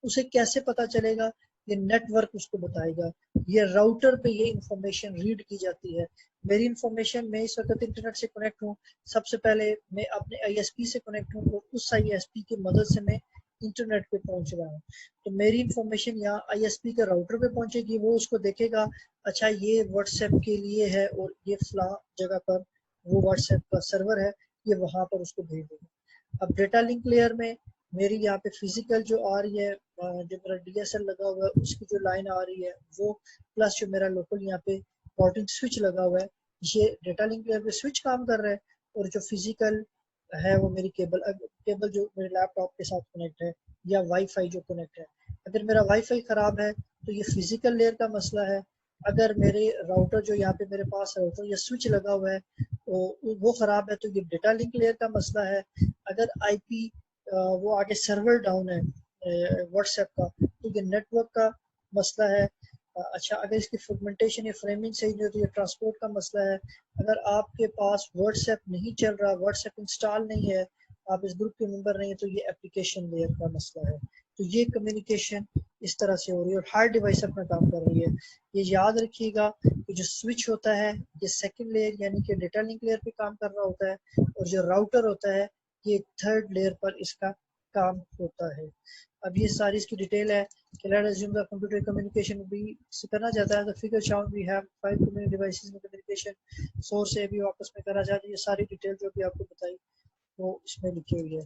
اسے کیسے پتا چلے گا؟ یہ نیٹ ورک اس کو بتائے گا. یہ راؤٹر پہ یہ انفارمیشن ریڈ کی جاتی ہے. میری انفارمیشن، میں اس وقت انٹرنیٹ سے کنیکٹ ہوں، سب سے پہلے میں اپنے آئی ایس پی سے کنیکٹ ہوں اور اس آئی ایس پی کی مدد سے میں انٹرنیٹ پہ پہنچ رہا ہوں. تو میری انفارمیشن یہاں آئی ایس پی کے راؤٹر پہ پہنچے گی، وہ اس کو دیکھے گا اچھا یہ واٹس ایپ کے لیے ہے اور یہ فلاں جگہ پر وہ واٹس ایپ کا سرور ہے، یہ وہاں پر اس کو بھیج دے گا. اب ڈیٹا لنک لیئر میں میری یہاں پہ فزیکل جو آ رہی ہے، جو میرا ڈی ایس ایل لگا ہوا ہے اس کی جو لائن آ رہی ہے وہ، پلس جو میرا لوکل یہاں پہ راؤٹنگ سوئچ لگا ہوا ہے، یہ ڈیٹا لنک لیئر پہ سوئچ کام کر رہا ہے. اور جو فزیکل ہے وہ میری کیبل جو میرے لیپ ٹاپ کے ساتھ کنیکٹ ہے یا وائی فائی جو کنیکٹ ہے. اگر میرا وائی فائی خراب ہے تو یہ فزیکل لیئر کا مسئلہ ہے. اگر میرے راؤٹر جو یہاں پہ میرے پاس راؤٹر یا سوئچ لگا ہوا ہے وہ خراب ہے تو یہ ڈیٹا لنک لیئر کا مسئلہ ہے. اگر آئی پی وہ آگے سرور ڈاؤن ہے واٹس ایپ کا تو یہ نیٹ ورک کا مسئلہ ہے. اچھا اگر اس کی فریگمنٹیشن یا فریمنگ صحیح نہیں ہوتی، یہ ٹرانسپورٹ کا مسئلہ ہے. اگر آپ کے پاس واٹس ایپ نہیں چل رہا، واٹس ایپ انسٹال نہیں ہے، آپ اس گروپ کے ممبر نہیں ہیں، تو یہ اپلیکیشن لیئر کا مسئلہ ہے. تو یہ کمیونیکیشن اس طرح سے ہو رہی ہے اور ہر ڈیوائس اپنا کام کر رہی ہے. یہ یاد رکھیے گا کہ جو سوئچ ہوتا ہے یہ سیکنڈ لیئر یعنی کہ ڈیٹا لنک لیئر پہ کام کر رہا ہوتا ہے، اور جو راؤٹر ہوتا ہے یہ تھرڈ لیئر پر اس کا کام ہوتا ہے. اب یہ ساری اس کی ڈیٹیل ہے کہ let us assume the computer communication بھی سے کرنا چاہتا ہے. The figure shown we have 5 communication devices میں communication source سے بھی واپس میں کرنا چاہتے ہیں. یہ ساری ڈیٹیل جو بھی آپ کو بتائی وہ اس میں لکھی ہوئی ہے.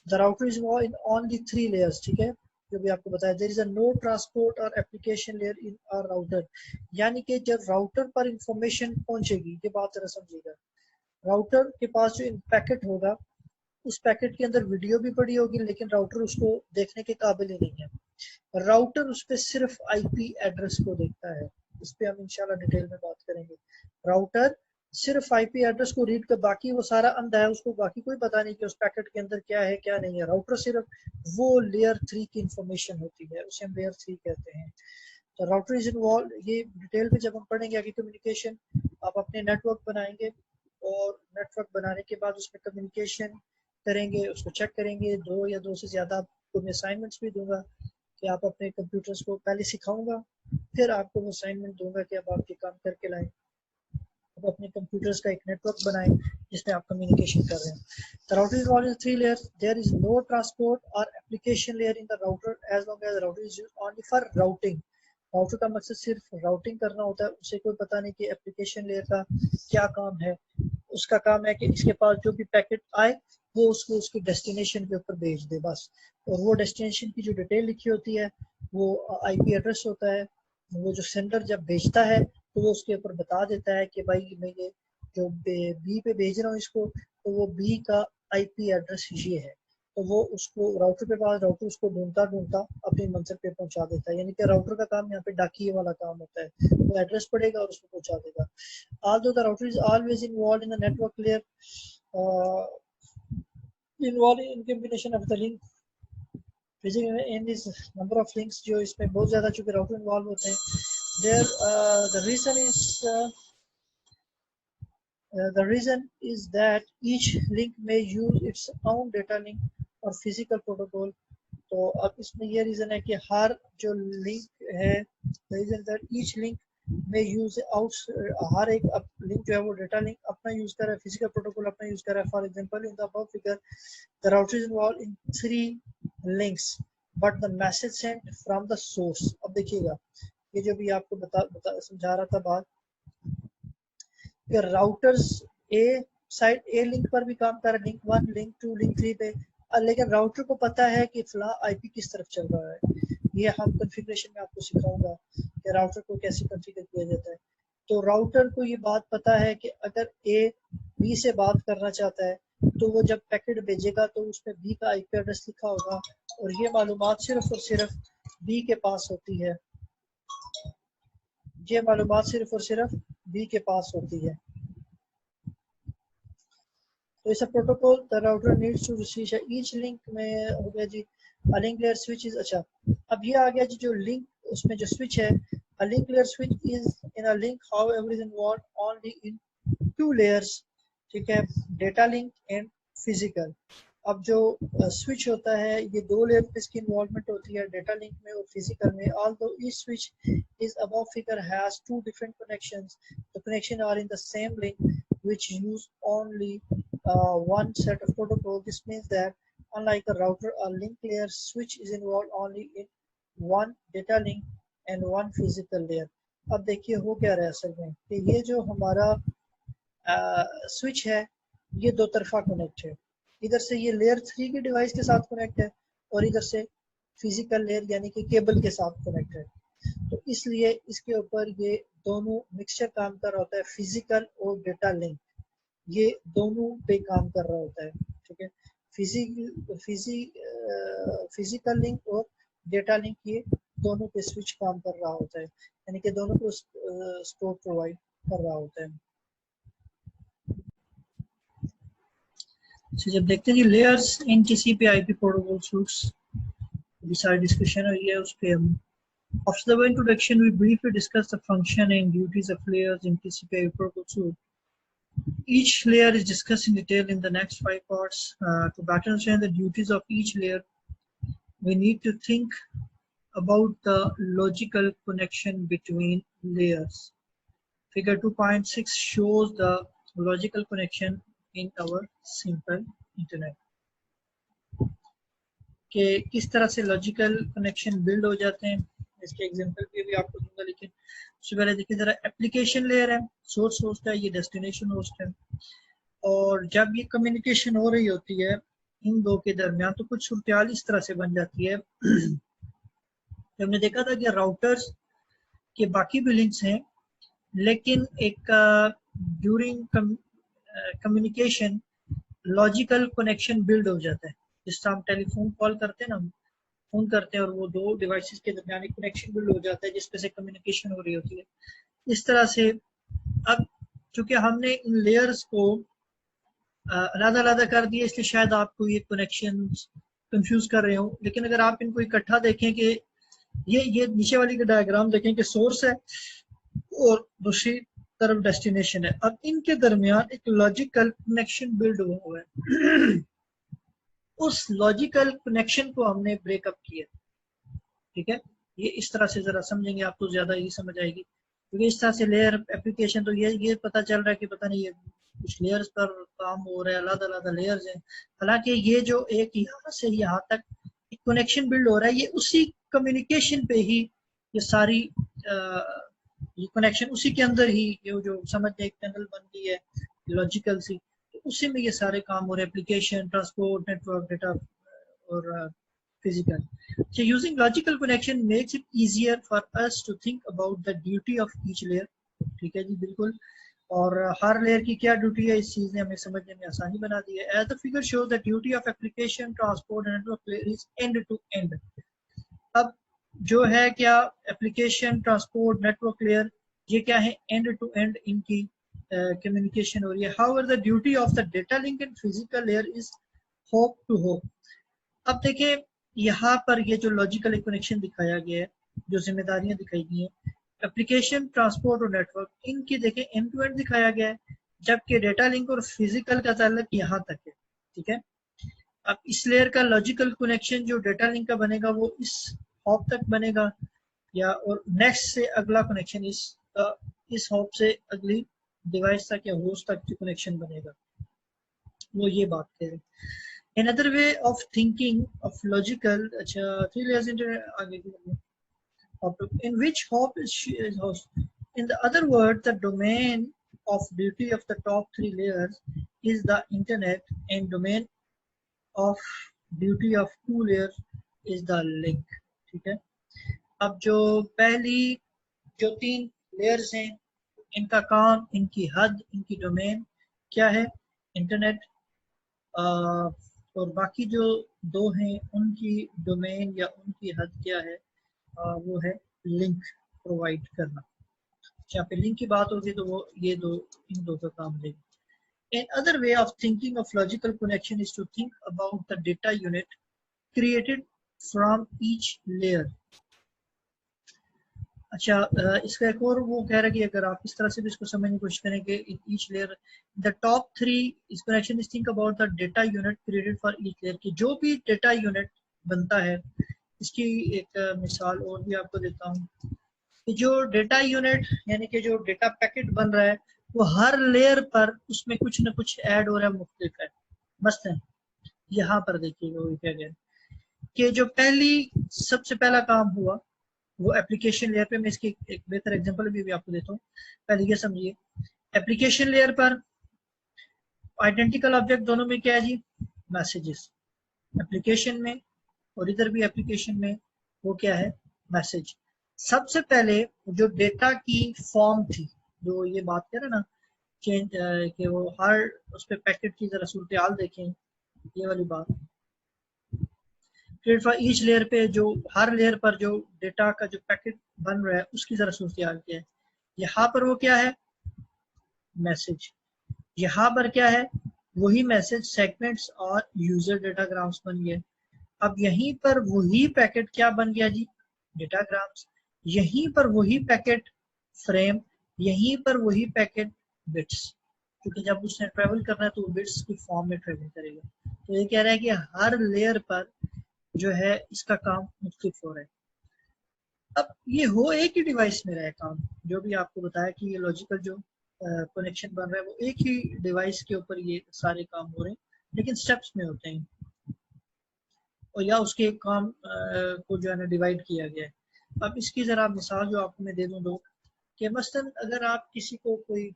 The router is in only 3 layers، ٹھیک ہے، جو بھی آپ کو بتایا. There is a no transport or application layer in our router، یعنی کہ جب راؤٹر پر انفارمیشن پہنچے گی، یہ بات ذرا سمجھیے گا، راؤٹر کے پاس جو پیکٹ ہوگا اس پیکٹ کے اندر ویڈیو بھی پڑی ہوگی لیکن راؤٹر اس کو دیکھنے کے قابل ہی نہیں ہے. راؤٹر اس پہ صرف آئی پی ایڈریس کو دیکھتا ہے. اس پہ ہم انشاءاللہ ڈیٹیل میں بات کریں گے. راؤٹر صرف آئی پی ایڈریس کو ریڈ کر، باقی وہ سارا اندھا ہے، اس کو باقی کوئی پتا نہیں کہ اس پیکٹ کے اندر کیا ہے کیا نہیں ہے. راؤٹر صرف وہ لیئر 3 کی انفارمیشن ہوتی ہے، اسے ہم لیئر 3 کہتے ہیں. تو راؤٹر از انوالوڈ، یہ ڈیٹیل میں جب ہم پڑھیں گے آگے کمیونیکیشن، آپ اپنے نیٹ ورک بنائیں گے اور نیٹ ورک بنانے کے بعد اس میں کمیونیکیشن کریں گے، اس کو چیک کریں گے. 2 یا 2 سے زیادہ آپ کو میں اسائنمنٹس بھی دوں گا کہ آپ اپنے کمپیوٹرز کو پہلے سکھاؤں گا، پھر آپ کو وہ اسائنمنٹ دوں گا کہ اب آپ یہ کام کر کے لائیں. اب اپنے کمپیوٹرز کا ایک نیٹ ورک بنائیں جس میں آپ کمیونیکیشن کر رہے ہیں. The router is involved in 3 layers. There is no transport or application layer in the router as long as the router is used only for routing. Router کا مقصد صرف راؤٹنگ کرنا ہوتا ہے، اسے کوئی پتہ نہیں کہ اپلیکیشن لیئر کا کیا کام ہے. اس کا کام ہے کہ اس کے پاس جو بھی پیکٹ آئے وہ اس کو اس کی ڈیسٹینیشن کے اوپر بھیج دے بس. اور وہ ڈیسٹینیشن کی جو ڈیٹیل لکھی ہوتی ہے وہ آئی پی ایڈریس ہوتا ہے. وہ جو سینڈر جب بھیجتا ہے تو وہ اس کے اوپر بتا دیتا ہے کہ بھائی میں یہ جو بی پہ بھیج رہا ہوں اس کو، تو وہ بی کا آئی پی ایڈریس یہ ہے. تو وہ اس کو راؤٹر کے پاس، راؤٹر اس کو ڈھونڈتا ڈھونڈتا اپنی منزل پہ پہنچا دیتا ہے. یعنی کہ راؤٹر کا کام یہاں پہ ڈاکیے والا کام ہوتا ہے، وہ ایڈریس پڑے گا اور اس کو پہنچا دے گا. Although the router is always involved in the network layer, involved in combination of the link, in this number of links جو اس میں بہت زیادہ چونکہ راؤٹر انوالو ہوتے ہیں. There the reason is that each link may use its own data link or physical protocol. تو اب اس میں یہ ریزن ہے کہ ہر جو لنک ہے ریزن that each link میں یوز ہر ایک لنک جو ہے وہ ڈیٹا لنک اپنا یوز کر رہا ہے، فزیکل پروٹوکول اپنا یوز کر رہا ہے. For example in the above figure the router is involved in 3 links but the message sent from the source. اب دیکھیے گا یہ جو بھی آپ کو سمجھا رہا تھا بات کہ routers a side a link پر بھی کام کر رہا ہے، لنک 1 لنک 2 لنک 3 پہ، لیکن راؤٹر کو پتا ہے کہ فلاں آئی پی کس طرف چل رہا ہے. یہ ہم کنفیگریشن میں آپ کو سکھاؤں گا کہ راؤٹر کو کیسے کنفیگر کیا جاتا ہے. تو راؤٹر کو یہ بات پتا ہے کہ اگر اے بی سے بات کرنا چاہتا ہے تو وہ جب پیکٹ بھیجے گا تو اس میں بی کا آئی پی ایڈریس لکھا ہوگا اور یہ معلومات صرف اور صرف بی کے پاس ہوتی ہے. یہ معلومات صرف اور صرف بی کے پاس ہوتی ہے. تو اس protocol the router needs to receive each link میں ہو گیا جی a link layer switch is. اچھا اب یہ آ گیا جی جو لنک اس میں جو سوئچ ہے a link layer switch is in a link however is involved only in 2 layers. ٹھیک ہے، ڈیٹا لنک اینڈ فزیکل. اب جو سوئچ ہوتا ہے یہ 2 لیئر پہ اس کی انوالومنٹ ہوتی ہے، ڈیٹا لنک میں اور فزیکل میں. although each switch is above figure has 2 different connections, the connections are in the same link which use only one set of protocol. This means that unlike a router, a link layer switch is involved only in one data link and one physical layer. اب دیکھیے ہو کیا رہا ہے اصل میں کہ یہ جو ہمارا سوئچ ہے یہ 2 طرفہ کنیکٹ ہے. ادھر سے یہ لیئر 3 کی ڈیوائس کے ساتھ کنیکٹ ہے اور ادھر سے فزیکل لیئر یعنی کہ کیبل کے ساتھ کنیکٹ ہے. تو اس لیے اس کے اوپر یہ دونوں مکسچر کام کر رہا ہوتا ہے، فزیکل اور ڈیٹا لنک یہ دونوں پہ کام کر رہا ہوتا ہے. ٹھیک ہے، فزیکل لنک اور ڈیٹا لنک یہ دونوں پہ سوئچ کام کر رہا ہوتا ہے، یعنی کہ دونوں کو سپورٹ پرووائڈ کر رہا ہوتا ہے. جب دیکھتے ہیں کہ layers in T C P I P protocol suits بھی ساری ڈسکشن ہوئی ہے اس پہ ہم after the introduction we briefly discuss the function and duties of layers in TCP/IP protocol suite. Each layer is discussed in detail in the next 5 parts. To better understand the duties of each layer, we need to think about the logical connection between layers. Figure 2.6 shows the logical connection in our simple internet. کہ کس طرح سے logical connection build ہو جاتے ہیں، اس کے example بھی آپ کو دوں گا. لیکن اس سے پہلے دیکھیں ذرا اپلیکیشن لیئر ہے، سورس ہوسٹ ہے، یہ ڈیسٹینیشن ہوسٹ ہے. اور جب یہ کمیونیکیشن ہو رہی ہوتی ہے ان دو کے درمیان تو کچھ صورتحال اس طرح سے بن جاتی ہے. ہم نے دیکھا تھا کہ راؤٹرز کے باقی بھی لنکس ہیں لیکن ایک during communication logical connection build ہو جاتا ہے. جس طرح ہم ٹیلی فون کال کرتے ہیں نا، ہم فون کرتے ہیں اور وہ 2 ڈیوائسز کے درمیان ایک کنیکشن بلڈ ہو جاتا ہے جس پہ سے کمیونیکیشن ہو رہی ہوتی ہے. اس طرح سے اب چونکہ ہم نے ان لیئرز کو علیحدہ علیحدہ کر دیا اس لیے شاید آپ کو یہ کنیکشن کنفیوز کر رہے ہوں، لیکن اگر آپ ان کو اکٹھا دیکھیں کہ یہ نیچے والی کا ڈائیگرام دیکھیں کہ سورس ہے اور دوسری طرف ڈیسٹینیشن ہے. اب ان کے درمیان ایک لاجیکل کنیکشن بلڈ ہوا ہے. اس لاجیکل کنیکشن کو ہم نے بریک اپ کیا. ٹھیک ہے، یہ اس طرح سے ذرا سمجھیں گے آپ تو زیادہ ہی سمجھ آئے گی. کیونکہ اس طرح سے لیئر اپلیکیشن تو یہ پتہ چل رہا ہے کہ پتہ نہیں یہ کچھ لیئرز پر کام ہو رہا ہے، علیحدہ علیحدہ لیئرز ہیں. حالانکہ یہ جو ایک یہاں سے یہاں تک ایک کنیکشن بلڈ ہو رہا ہے یہ اسی کمیونیکیشن پہ ہی یہ ساری یہ کنیکشن اسی کے اندر ہی جو سمجھ ایک ٹنل بن گئی ہے لاجیکل سی، تو اسی میں یہ سارے کام ہو رہے ہیں، اپلیکیشن، ٹرانسپورٹ، نیٹورک، ڈیٹا اور physical. So using logical connection makes it easier for us to think about the duty of each layer. ٹھیک ہے جی بالکل، اور ہر لیئر کی کیا ڈیوٹی ہے اس چیز نے ہمیں سمجھنے میں آسانی بنا دی ہے. As the figure shows, the duty of application, transport and network layer is end to end. اب جو ہے کیا اپلیکیشن، ٹرانسپورٹ، نیٹورک لیئر، یہ کیا ہے اینڈ ٹو اینڈ ان کی کمیونیکیشن ہو رہی ہے. However, the duty of the data link and physical layer is hope to hope. اب دیکھیں یہاں پر یہ جو لاجیکل کنیکشن دکھایا گیا ہے، جو ذمہ داریاں دکھائی گئی ہیں، اپلیکیشن، ٹرانسپورٹ اور نیٹورک، ان کی دیکھیں اینڈ ٹو اینڈ دکھایا گیا ہے، جبکہ ڈیٹا لنک اور فزیکل کا تعلق یہاں تک ہے. ٹھیک ہے، اب اس لیئر کا لاجیکل کنیکشن جو ڈیٹا لنک کا بنے گا وہ اس ہاپ تک بنے گا، یا اور نیکسٹ سے اگلا کنیکشن اس ہاپ سے اگلی ڈیوائس تک یا ہوسٹ تک جو کنیکشن بنے گا وہ یہ بات کہہ رہے ہیں. Another way of thinking of logical, three layers in which hop is host. In the other word, the domain of duty of the top three layers is the internet, and domain of duty of two layers is the link. ٹھیک ہے، اب جو پہلی جو تین layers ہیں ان کا کام، ان کی حد، ان کی ڈومین کیا ہے؟ انٹرنیٹ، اور باقی جو دو ہیں ان کی ڈومین یا ان کی حد کیا ہے؟ وہ ہے لنک پرووائڈ کرنا. جہاں پہ لنک کی بات ہوگی تو وہ یہ ان دو کا کام لے گا. An other way of thinking of logical connection is to think about the data unit created from each layer. اچھا، اس کا ایک اور وہ کہہ رہا ہے کہ اگر آپ اس طرح سے بھی اس کو سمجھنے کی کوشش کریں کہ each layer the top three as connection is think about the data unit created for each layer, کی جو بھی ڈیٹا یونٹ بنتا ہے. اس کی ایک مثال اور بھی آپ کو دیتا ہوں کہ جو ڈیٹا یونٹ یعنی کہ جو ڈیٹا پیکٹ بن رہا ہے وہ ہر لیئر پر اس میں کچھ نہ کچھ ایڈ ہو رہا ہے، مختلف ہے. مثلا یہاں پر دیکھیے گا وہ کیا گیا کہ جو سب سے پہلا کام ہوا وہ اپلیکیشن لیئر پہ. میں اس کی ایک بہتر ایگزامپل بھی آپ کو دیتا ہوں. پہلے یہ سمجھیے، اپلیکیشن لیئر پر آئیڈینٹیکل آبجیکٹ دونوں میں کیا ہے جی؟ میسیجز. اپلیکیشن میں اور ادھر بھی اپلیکیشن میں وہ کیا ہے؟ میسج. سب سے پہلے جو ڈیٹا کی فارم تھی، جو یہ بات کر رہے نا چینج کہ وہ ہر اس پہ پیکٹ کی ذرا صورتحال دیکھیں، یہ والی بات فار ایچ لیئر پہ جو ہر لیئر پر جو ڈیٹا کا جو پیکٹ بن رہا ہے اس کی ذرا صورتحال کیا ہے. یہاں پر وہ کیا ہے؟ میسج. یہاں پر کیا ہے؟ وہی میسج سیگمنٹس اور یوزر ڈیٹا گرامس بن گئے. اب یہیں پر وہی پیکٹ کیا بن گیا جی؟ Data grams. یہیں پر وہی پیکٹ فریم، یہیں پر وہی پیکٹ بٹس، کیونکہ جب اس نے ٹریول کرنا ہے تو وہ بٹس کی فارم میں ٹریول کرے گا. تو یہ کہہ رہا ہے کہ ہر لیئر پر جو ہے اس کا کام مختلف ہو رہا ہے. اب یہ ہو ایک ہی ڈیوائس میں رہا ہے کام، جو بھی آپ کو بتایا کہ یہ لاجیکل جو کنیکشن بن رہا ہے وہ ایک ہی ڈیوائس کے اوپر یہ سارے کام ہو رہے ہیں، لیکن سٹیپس میں ہوتے ہیں اور یا اس کے کام کو جو ہے نا ڈیوائڈ کیا گیا ہے. اب اس کی ذرا مثال جو آپ کو میں دے دوں کہ مثلا اگر آپ کسی کو کوئی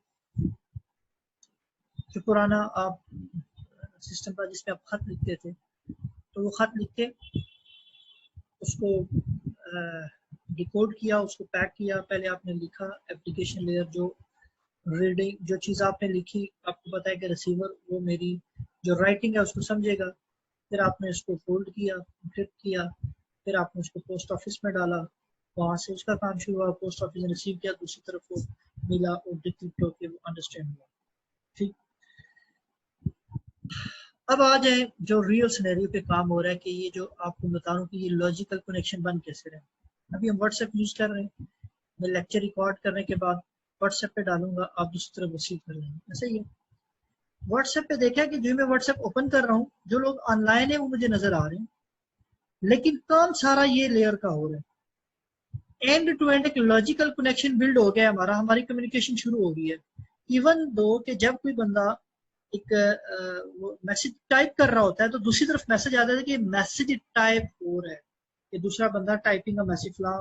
جو پرانا آپ سسٹم تھا جس میں آپ خط لکھتے تھے، تو وہ خط لکھ کے اس کو ڈیکوڈ کیا، اس کو پیک کیا. پہلے آپ نے لکھا اپلیکیشن لیئر، جو ریڈنگ جو چیز آپ نے لکھی آپ کو پتا ہے کہ ریسیور وہ میری جو رائٹنگ ہے اس کو سمجھے گا. پھر آپ نے اس کو فولڈ کیا، انکرپٹ کیا، پھر آپ نے اس کو پوسٹ آفس میں ڈالا، وہاں سے اس کا کام شروع ہوا، پوسٹ آفس نے ریسیو کیا، دوسری طرف وہ ملا اور ڈیکرپٹ ہو کے وہ انڈرسٹینڈ ہوا. ٹھیک، اب آ جائیں جو ریئل سینیریو پہ کام ہو رہا ہے کہ یہ جو آپ کو بتا رہا ہوں کہ یہ لاجیکل کنیکشن بن کیسے رہے. ابھی ہم واٹس ایپ یوز کر رہے ہیں، میں لیکچر ریکارڈ کرنے کے بعد واٹس ایپ پہ ڈالوں گا، آپ دوسری طرف ریسیو کر لیں گے. ایسا ہی ہے واٹس ایپ پہ دیکھا کہ جو میں واٹس ایپ اوپن کر رہا ہوں جو لوگ آن لائن ہیں وہ مجھے نظر آ رہے ہیں، لیکن کام سارا یہ لیئر کا ہو رہا ہے. اینڈ ٹو اینڈ ایک لاجیکل کنیکشن بلڈ ہو گیا ہماری کمیونیکیشن شروع ہو گئی ہے. ایون دو کہ جب کوئی بندہ ایک میسج ٹائپ کر رہا ہوتا ہے تو دوسری طرف میسج آتا ہے کہ میسج ٹائپ ہو رہا ہے کہ دوسرا بندہ ٹائپنگ کا میسج فلاں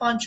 5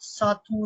7